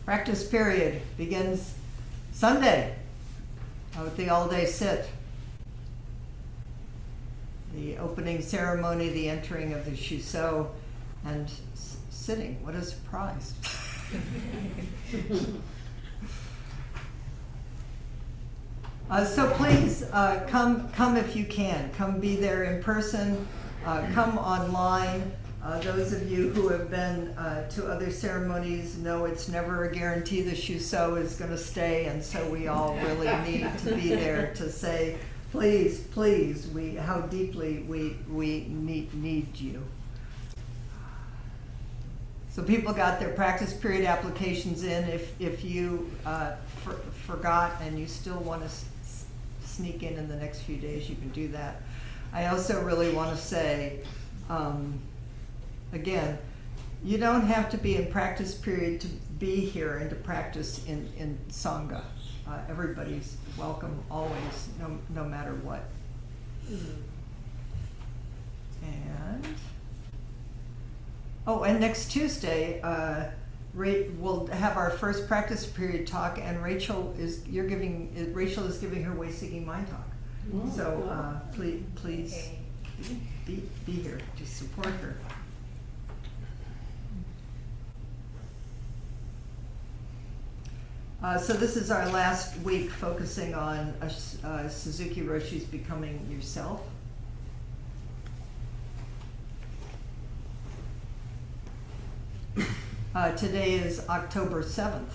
Practice period begins Sunday with the all-day sit. The opening ceremony, the entering of the Shuso, and sitting. What a surprise. So please come if you can. Come be there in person. Come online. Those of you who have been to other ceremonies know it's never a guarantee the Shuso is going to stay, and so we all really need to be there to say, please, please, how deeply we need you. So people got their practice period applications in. If you forgot and you still want to sneak in the next few days, you can do that. I also really want to say, again, you don't have to be in practice period to be here and to practice in Sangha. Everybody's welcome always, no matter what. And next Tuesday, we'll have our first practice period talk, and Rachel is giving her Way Seeking Mind talk. So please be here to support her. So this is our last week focusing on Suzuki Roshi's Becoming Yourself. Today is October 7th,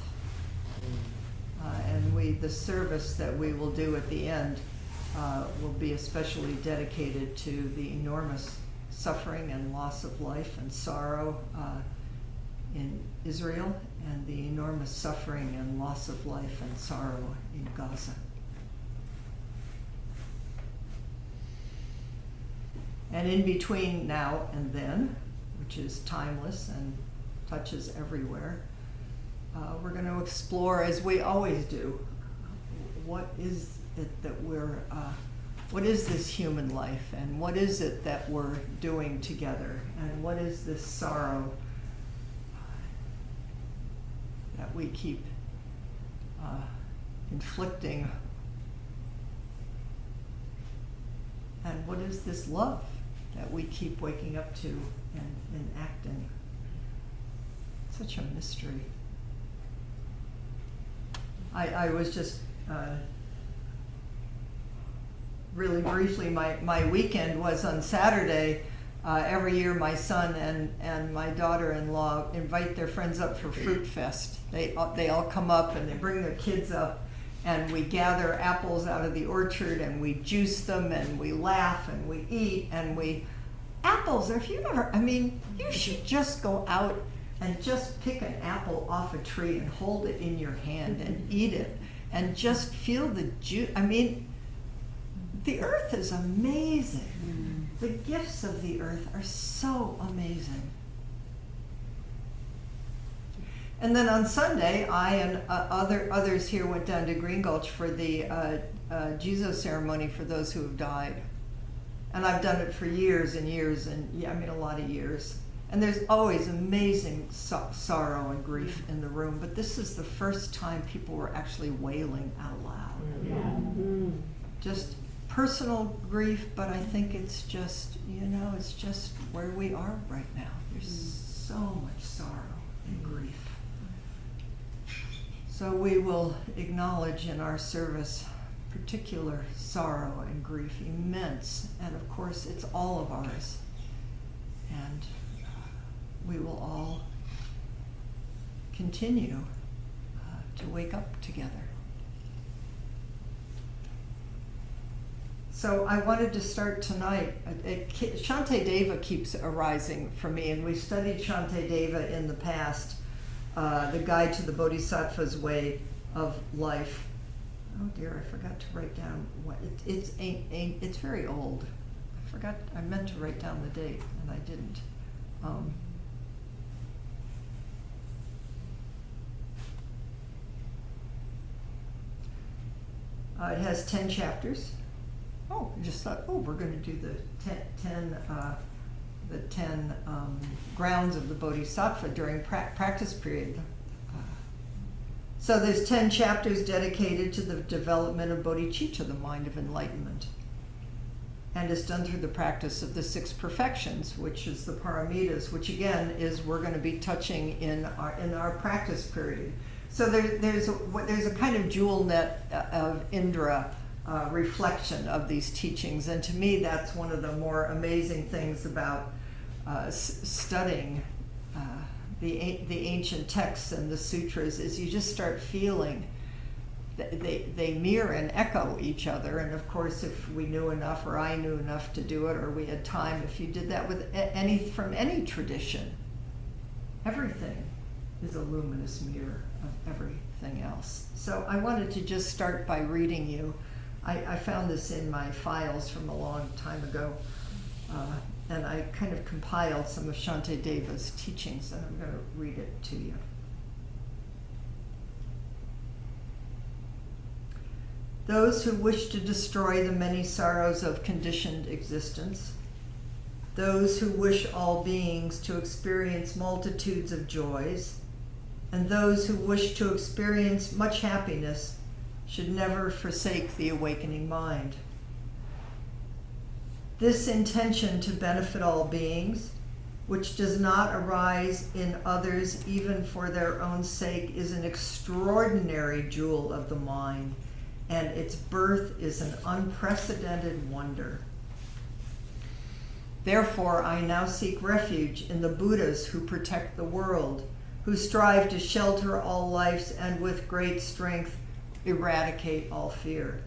and the service that we will do at the end will be especially dedicated to the enormous suffering and loss of life and sorrow in Israel, and the enormous suffering and loss of life and sorrow in Gaza. And in between now and then, which is timeless and touches everywhere, we're going to explore, as we always do, what is it that what is this human life, and what is it that we're doing together, and what is this sorrow that we keep inflicting, and what is this love that we keep waking up to and acting. Such a mystery. I was just really briefly, my weekend was on Saturday. Every year my son and my daughter-in-law invite their friends up for Fruit Fest. They all come up and they bring their kids up, and we gather apples out of the orchard and we juice them and we laugh and we eat and apples, if you've ever, you should just go out and just pick an apple off a tree and hold it in your hand and eat it and just feel the juice. The earth is amazing. The gifts of the earth are so amazing. And then on Sunday, I and others here went down to Green Gulch for the Jizo ceremony for those who have died. And I've done it for years and years, and a lot of years. And there's always amazing sorrow and grief in the room, but this is the first time people were actually wailing out loud. Yeah. Just personal grief, but I think it's just, it's just where we are right now. There's so much sorrow and grief. So we will acknowledge in our service particular sorrow and grief, immense, and of course it's all of ours. And we will all continue to wake up together. So I wanted to start tonight. Shante Deva keeps arising for me, and we studied Shante Deva in the past, the Guide to the Bodhisattva's Way of Life. Oh dear, I forgot to write down what it's very old. I meant to write down the date and I didn't. It has 10 chapters. I just thought, we're going to do the 10 grounds of the Bodhisattva during practice period. So there's 10 chapters dedicated to the development of bodhicitta, the mind of enlightenment. And it's done through the practice of the 6 perfections, which is the paramitas, which again is we're going to be touching in our practice period. So there's a kind of jewel net of Indra reflection of these teachings, and to me that's one of the more amazing things about studying the ancient texts and the sutras is you just start feeling they mirror and echo each other. And of course, if we knew enough, or I knew enough to do it, or we had time, if you did that with from any tradition, everything is a luminous mirror of everything else. So I wanted to just start by reading you. I found this in my files from a long time ago, and I kind of compiled some of Shantideva's teachings, and I'm going to read it to you. Those who wish to destroy the many sorrows of conditioned existence, those who wish all beings to experience multitudes of joys, and those who wish to experience much happiness should never forsake the awakening mind. This intention to benefit all beings, which does not arise in others even for their own sake, is an extraordinary jewel of the mind, and its birth is an unprecedented wonder. Therefore, I now seek refuge in the Buddhas who protect the world, who strive to shelter all lives and with great strength eradicate all fear.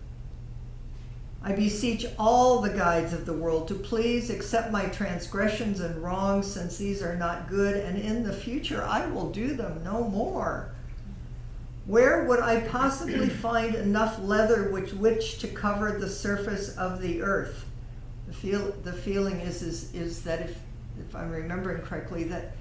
I beseech all the guides of the world to please accept my transgressions and wrongs, since these are not good, and in the future I will do them no more. Where would I possibly find enough leather with which to cover the surface of the earth? The feeling is that if I'm remembering correctly, that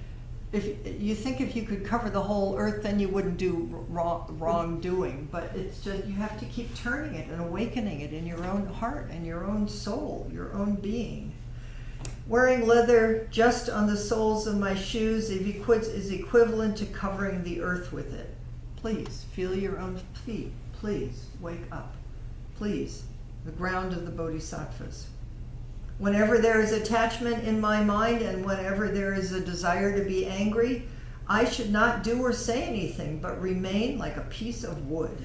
if you could cover the whole earth, then you wouldn't do wrongdoing. But it's just you have to keep turning it and awakening it in your own heart and your own soul, your own being. Wearing leather just on the soles of my shoes is equivalent to covering the earth with it. Please, feel your own feet. Please, wake up. Please, the ground of the bodhisattvas. Whenever there is attachment in my mind and whenever there is a desire to be angry, I should not do or say anything, but remain like a piece of wood.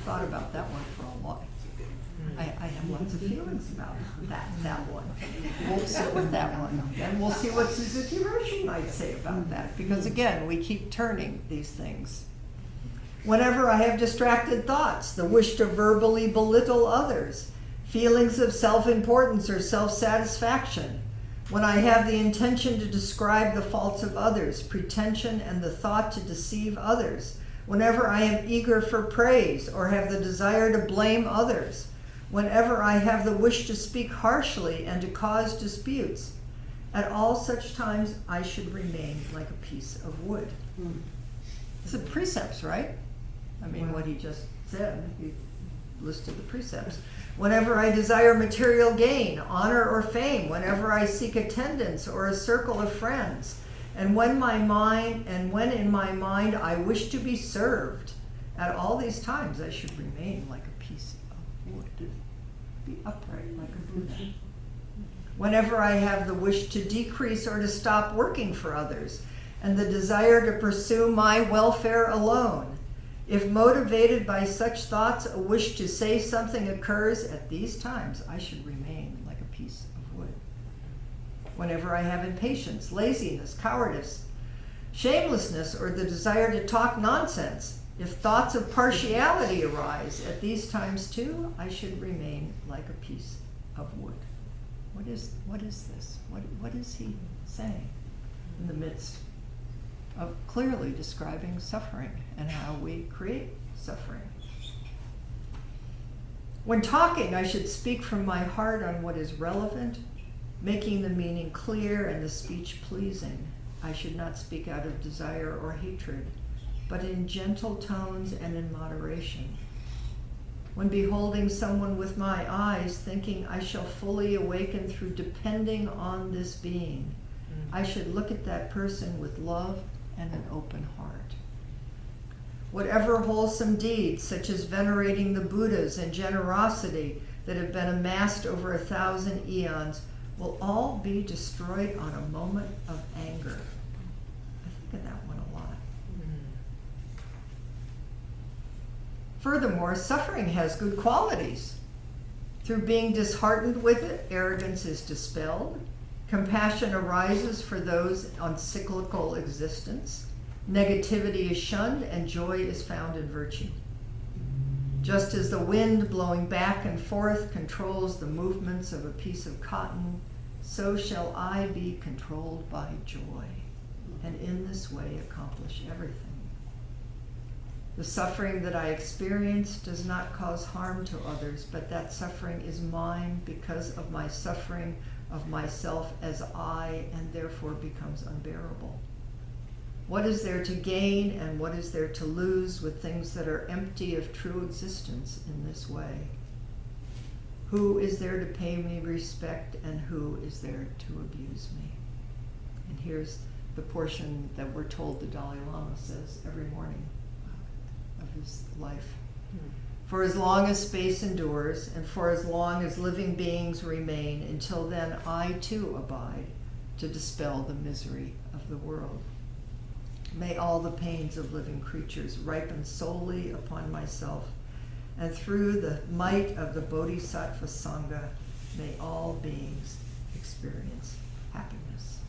Thought about that one for a while. I have lots of feelings about that one. We'll sit with that one. Then we'll see what Suzuki Roshi might say about that. Because again, we keep turning these things. Whenever I have distracted thoughts, the wish to verbally belittle others, feelings of self-importance or self-satisfaction, when I have the intention to describe the faults of others, pretension, and the thought to deceive others, whenever I am eager for praise or have the desire to blame others, whenever I have the wish to speak harshly and to cause disputes, at all such times I should remain like a piece of wood. It's the precepts, right? I mean, what he just said, he listed the precepts. Whenever I desire material gain, honor or fame, whenever I seek attendance or a circle of friends, and when in my mind I wish to be served, at all these times I should remain like a piece of wood. Be upright like a Buddha. Whenever I have the wish to decrease or to stop working for others, and the desire to pursue my welfare alone, if motivated by such thoughts, a wish to say something occurs, at these times I should remain like a piece of wood. Whenever I have impatience, laziness, cowardice, shamelessness, or the desire to talk nonsense, if thoughts of partiality arise, at these times too, I should remain like a piece of wood. What is this? What is he saying in the midst of clearly describing suffering and how we create suffering? When talking, I should speak from my heart on what is relevant, making the meaning clear and the speech pleasing. I should not speak out of desire or hatred, but in gentle tones and in moderation. When beholding someone with my eyes, thinking I shall fully awaken through depending on this being, I should look at that person with love and an open heart. Whatever wholesome deeds, such as venerating the Buddhas and generosity that have been amassed over 1,000 eons, will all be destroyed on a moment of anger. I think of that one a lot. Furthermore, suffering has good qualities. Through being disheartened with it, arrogance is dispelled. Compassion arises for those on cyclical existence. Negativity is shunned, and joy is found in virtue. Just as the wind blowing back and forth controls the movements of a piece of cotton, so shall I be controlled by joy, and in this way accomplish everything. The suffering that I experience does not cause harm to others, but that suffering is mine because of my suffering of myself as I, and therefore becomes unbearable. What is there to gain and what is there to lose with things that are empty of true existence in this way? Who is there to pay me respect and who is there to abuse me? And here's the portion that we're told the Dalai Lama says every morning of his life. For as long as space endures, and for as long as living beings remain, until then I too abide to dispel the misery of the world. May all the pains of living creatures ripen solely upon myself, and through the might of the Bodhisattva Sangha, may all beings experience happiness.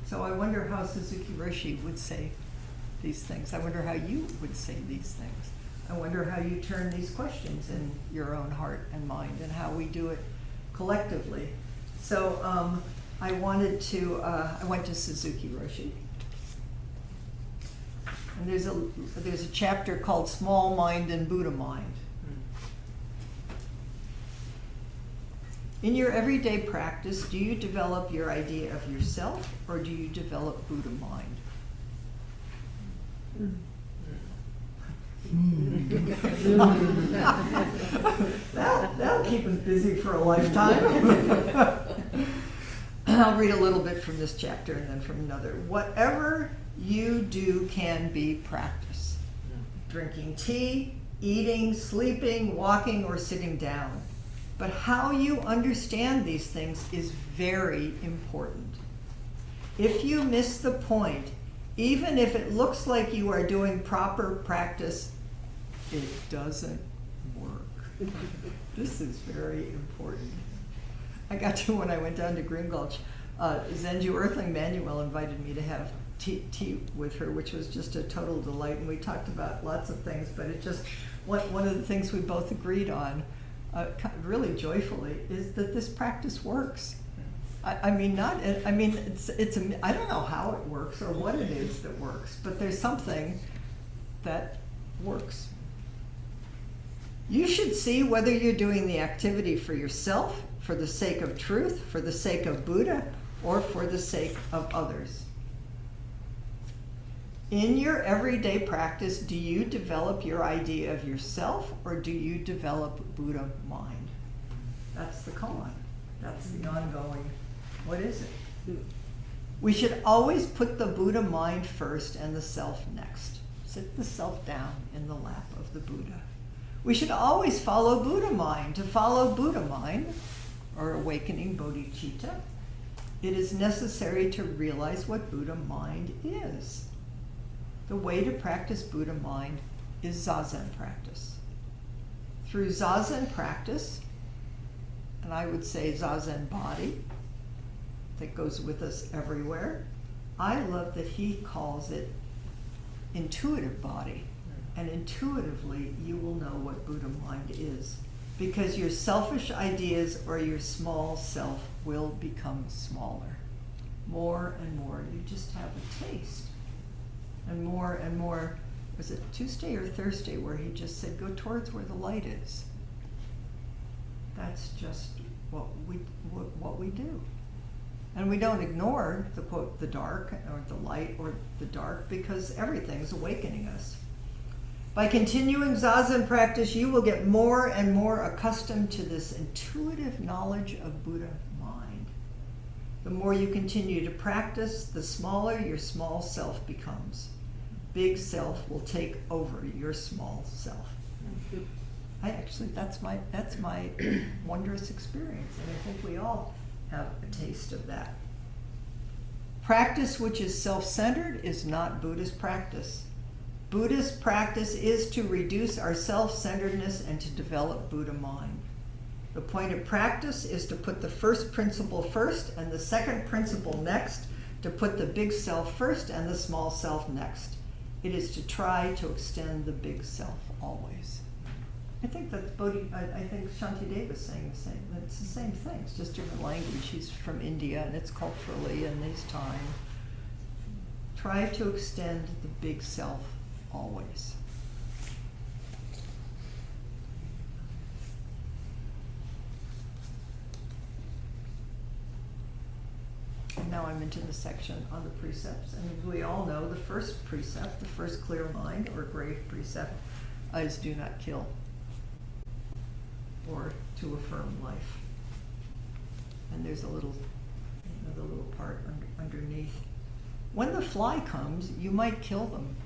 So I wonder how Suzuki Roshi would say these things. I wonder how you would say these things. I wonder how you turn these questions in your own heart and mind, and how we do it collectively. So I went to Suzuki Roshi. And there's a chapter called Small Mind and Buddha Mind. In your everyday practice, do you develop your idea of yourself, or do you develop Buddha mind? That'll keep us busy for a lifetime. I'll read a little bit from this chapter and then from another. Whatever you do can be practice. Drinking tea, eating, sleeping, walking, or sitting down. But how you understand these things is very important. If you miss the point, even if it looks like you are doing proper practice, it doesn't work. This is very important. I got to, when I went down to Green Gulch, Zenju Earthling Manuel invited me to have tea with her, which was just a total delight. And we talked about lots of things, but it just, one of the things we both agreed on, really joyfully, is that this practice works. I don't know how it works or what it is that works, but there's something that works. You should see whether you're doing the activity for yourself, for the sake of truth, for the sake of Buddha, or for the sake of others. In your everyday practice, do you develop your idea of yourself, or do you develop Buddha mind? That's the koan. That's the ongoing, what is it? We should always put the Buddha mind first and the self next. Sit the self down in the lap of the Buddha. We should always follow Buddha mind. To follow Buddha mind, or awakening bodhicitta, it is necessary to realize what Buddha mind is. The way to practice Buddha mind is Zazen practice. Through Zazen practice, and I would say Zazen body, that goes with us everywhere, I love that he calls it intuitive body. And intuitively, you will know what Buddha mind is. Because your selfish ideas or your small self will become smaller. More and more. You just have a taste. And more, was it Tuesday or Thursday where he just said, go towards where the light is. That's just what we do. And we don't ignore the dark or the light or the dark, because everything's awakening us. By continuing Zazen practice, you will get more and more accustomed to this intuitive knowledge of Buddha mind. The more you continue to practice, the smaller your small self becomes. Big self will take over your small self. That's my wondrous experience, and I think we all have a taste of that. Practice which is self-centered is not Buddhist practice. Buddhist practice is to reduce our self-centeredness and to develop Buddha mind. The point of practice is to put the first principle first and the second principle next, to put the big self first and the small self next. It is to try to extend the big self always. I think that I think Shantideva is saying the same. It's the same thing. It's just different language. He's from India, and it's culturally in his time. Try to extend the big self always. And now I'm into the section on the precepts. And as we all know, the first precept, the first clear mind or grave precept, is do not kill, or to affirm life. And there's a little, the little part underneath. When the fly comes, you might kill them,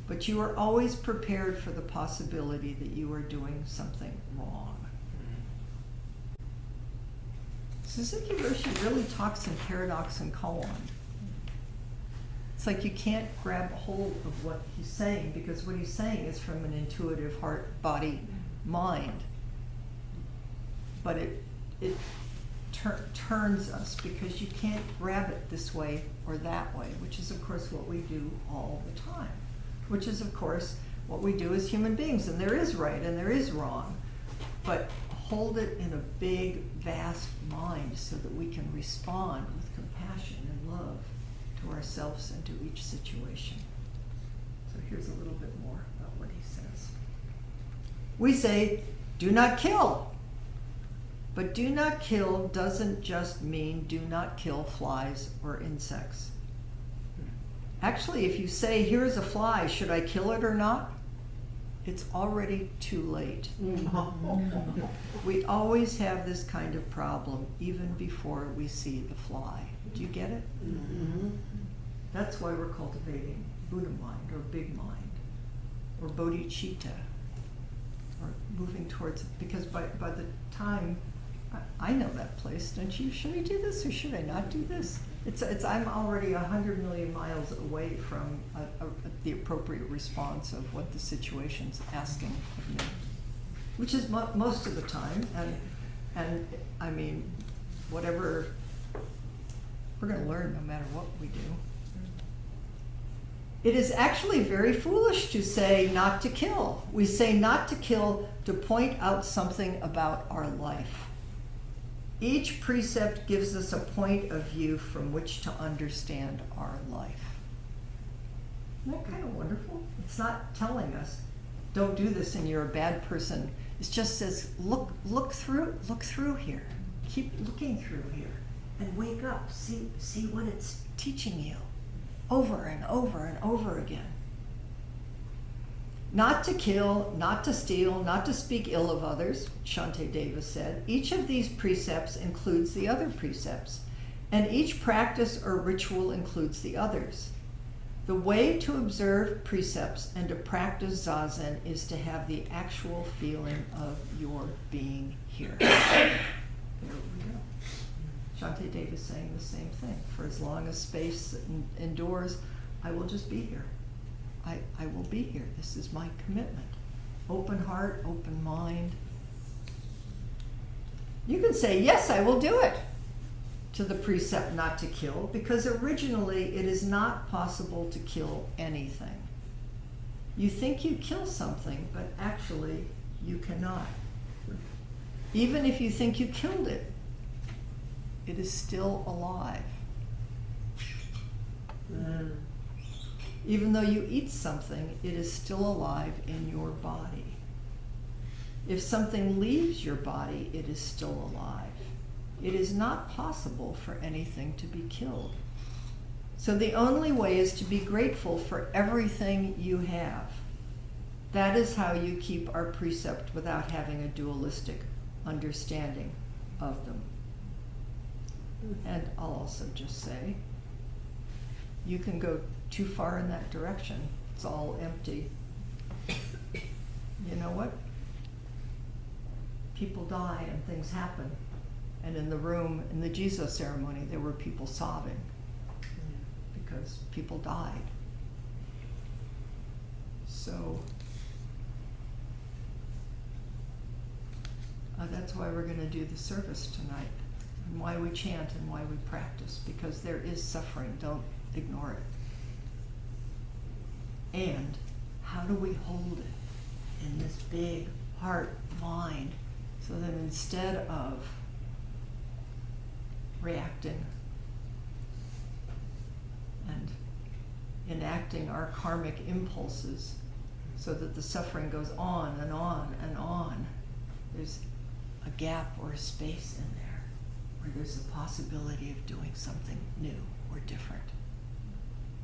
but you are always prepared for the possibility that you are doing something wrong. Suzuki Roshi really talks in paradox and koan. It's like you can't grab hold of what he's saying, because what he's saying is from an intuitive heart, body, mind. But it turns us, because you can't grab it this way or that way, which is of course what we do all the time, which is of course what we do as human beings. And there is right and there is wrong, but hold it in a big, vast mind so that we can respond with compassion and love to ourselves and to each situation. So here's a little bit more about what he says. We say, do not kill. But do not kill doesn't just mean do not kill flies or insects. Actually, if you say, here's a fly, should I kill it or not? It's already too late. We always have this kind of problem even before we see the fly. Do you get it? Mm-hmm. That's why we're cultivating Buddha mind or big mind or bodhicitta, or moving towards it. Because by the time, I know that place, don't you? Should I do this or should I not do this? I'm already 100 million miles away from the appropriate response of what the situation's asking of me, which is most of the time. And I mean, whatever, we're going to learn no matter what we do. It is actually very foolish to say not to kill. We say not to kill to point out something about our life. Each precept gives us a point of view from which to understand our life. Isn't that kind of wonderful? It's not telling us, don't do this and you're a bad person. It just says, look through here. Keep looking through here and wake up. See what it's teaching you over and over and over again. Not to kill, not to steal, not to speak ill of others, Shantideva said. Each of these precepts includes the other precepts, and each practice or ritual includes the others. The way to observe precepts and to practice Zazen is to have the actual feeling of your being here. There we go. Shantideva is saying the same thing. For as long as space endures, I will just be here. I will be here. This is my commitment. Open heart, open mind. You can say, yes, I will do it, to the precept not to kill, because originally it is not possible to kill anything. You think you kill something, but actually you cannot. Even if you think you killed it, it is still alive. Even though you eat something, it is still alive in your body. If something leaves your body, it is still alive. It is not possible for anything to be killed. So the only way is to be grateful for everything you have. That is how you keep our precept without having a dualistic understanding of them. And I'll also just say, you can go too far in that direction. It's all empty. You know what? People die and things happen. And in the room, in the Jesus ceremony, there were people sobbing because people died. So that's why we're going to do the service tonight, and why we chant and why we practice, because there is suffering. Don't ignore it. And how do we hold it in this big heart mind so that instead of reacting and enacting our karmic impulses so that the suffering goes on and on and on, there's a gap or a space in there where there's a possibility of doing something new or different.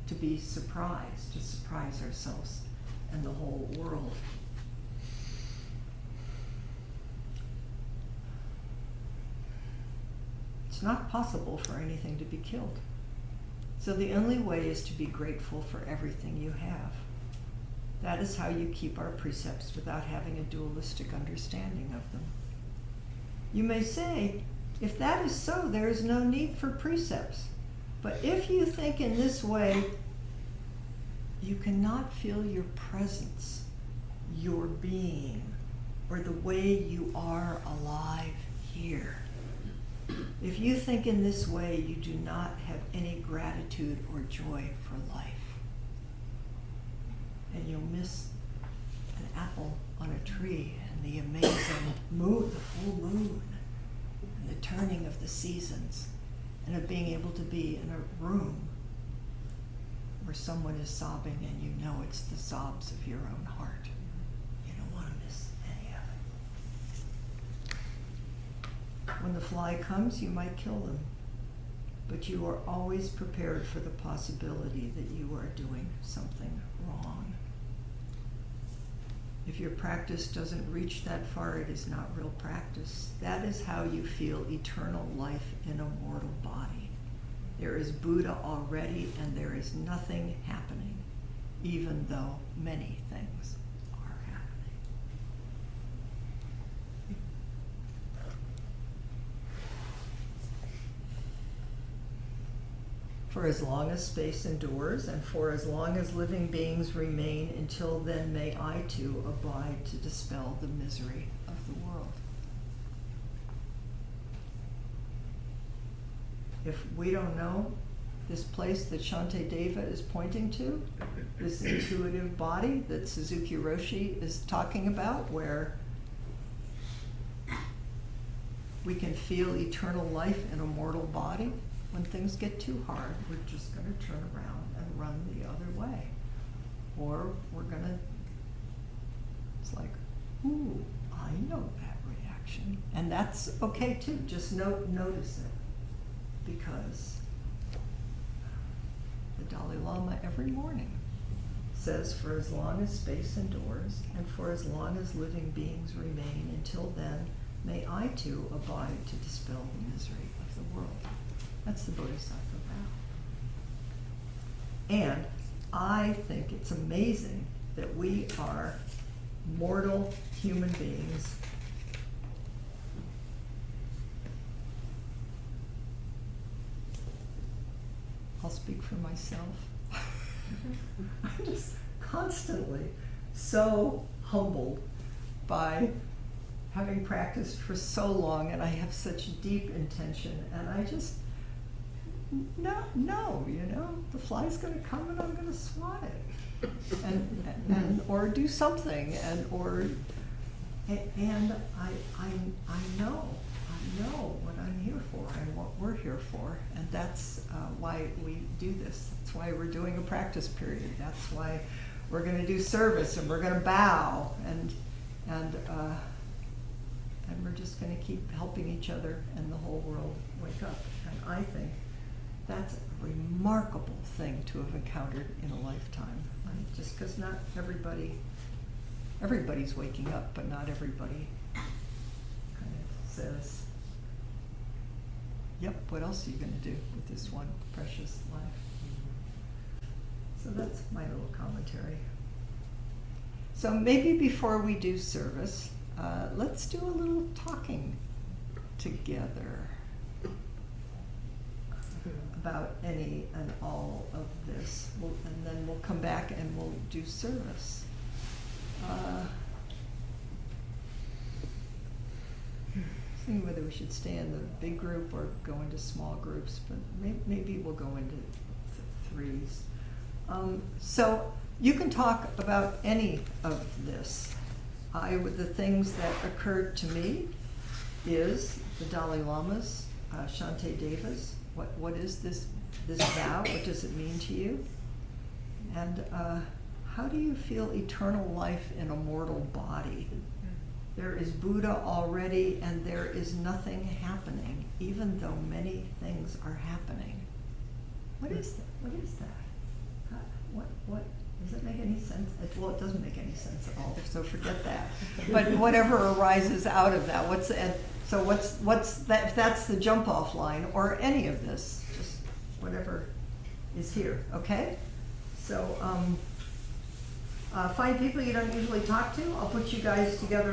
To be surprised, to surprise ourselves and the whole world. It's not possible for anything to be killed. So the only way is to be grateful for everything you have. That is how you keep our precepts without having a dualistic understanding of them. You may say, if that is so, there is no need for precepts. But if you think in this way, you cannot feel your presence, your being, or the way you are alive here. If you think in this way, you do not have any gratitude or joy for life. And you'll miss an apple on a tree and the amazing moon, the full moon, and the turning of the seasons, and of being able to be in a room where someone is sobbing and you know it's the sobs of your own heart. You don't want to miss any of it. When the fly comes, you might kill them, but you are always prepared for the possibility that you are doing something wrong. If your practice doesn't reach that far, it is not real practice. That is how you feel eternal life in a mortal body. There is Buddha already, and there is nothing happening, even though many things are happening. For as long as space endures, and for as long as living beings remain, until then may I too abide to dispel the misery of the world. If we don't know this place that Shantideva is pointing to, this intuitive body that Suzuki Roshi is talking about, where we can feel eternal life in a mortal body, when things get too hard, we're just going to turn around and run the other way. Or we're going to, it's like, ooh, I know that reaction. And that's okay too, just notice it. Because the Dalai Lama every morning says, for as long as space endures, and for as long as living beings remain, until then, may I too abide to dispel the misery of the world. That's the Bodhisattva vow. And I think it's amazing that we are mortal human beings I'll speak for myself. I'm just constantly so humbled by having practiced for so long, and I have such deep intention, and I just no, you know, the fly's going to come and I'm going to swat it, and or do something, and I know what I'm here for and what we're here for, and that's why we do this. That's why we're doing a practice period. That's why we're going to do service, and we're going to bow, and we're just going to keep helping each other and the whole world wake up. And I think that's a remarkable thing to have encountered in a lifetime. Right? Just because not everybody everybody's waking up, but not everybody kind of says, yep, what else are you gonna do with this one precious life? So that's my little commentary. So maybe before we do service, let's do a little talking together about any and all of this. And then we'll come back and we'll do service. Thinking whether we should stay in the big group or go into small groups, but maybe we'll go into threes. So you can talk about any of this. The things that occurred to me is the Dalai Lama's, Shante Deva's. What is this vow? What does it mean to you? And how do you feel eternal life in a mortal body? There is Buddha already, and there is nothing happening, even though many things are happening. What is that? What is that? What does it make any sense? Well, it doesn't make any sense at all, so forget that. But whatever arises out of that, what's that? If that's the jump off line, or any of this, just whatever is here, okay? So find people you don't usually talk to. I'll put you guys together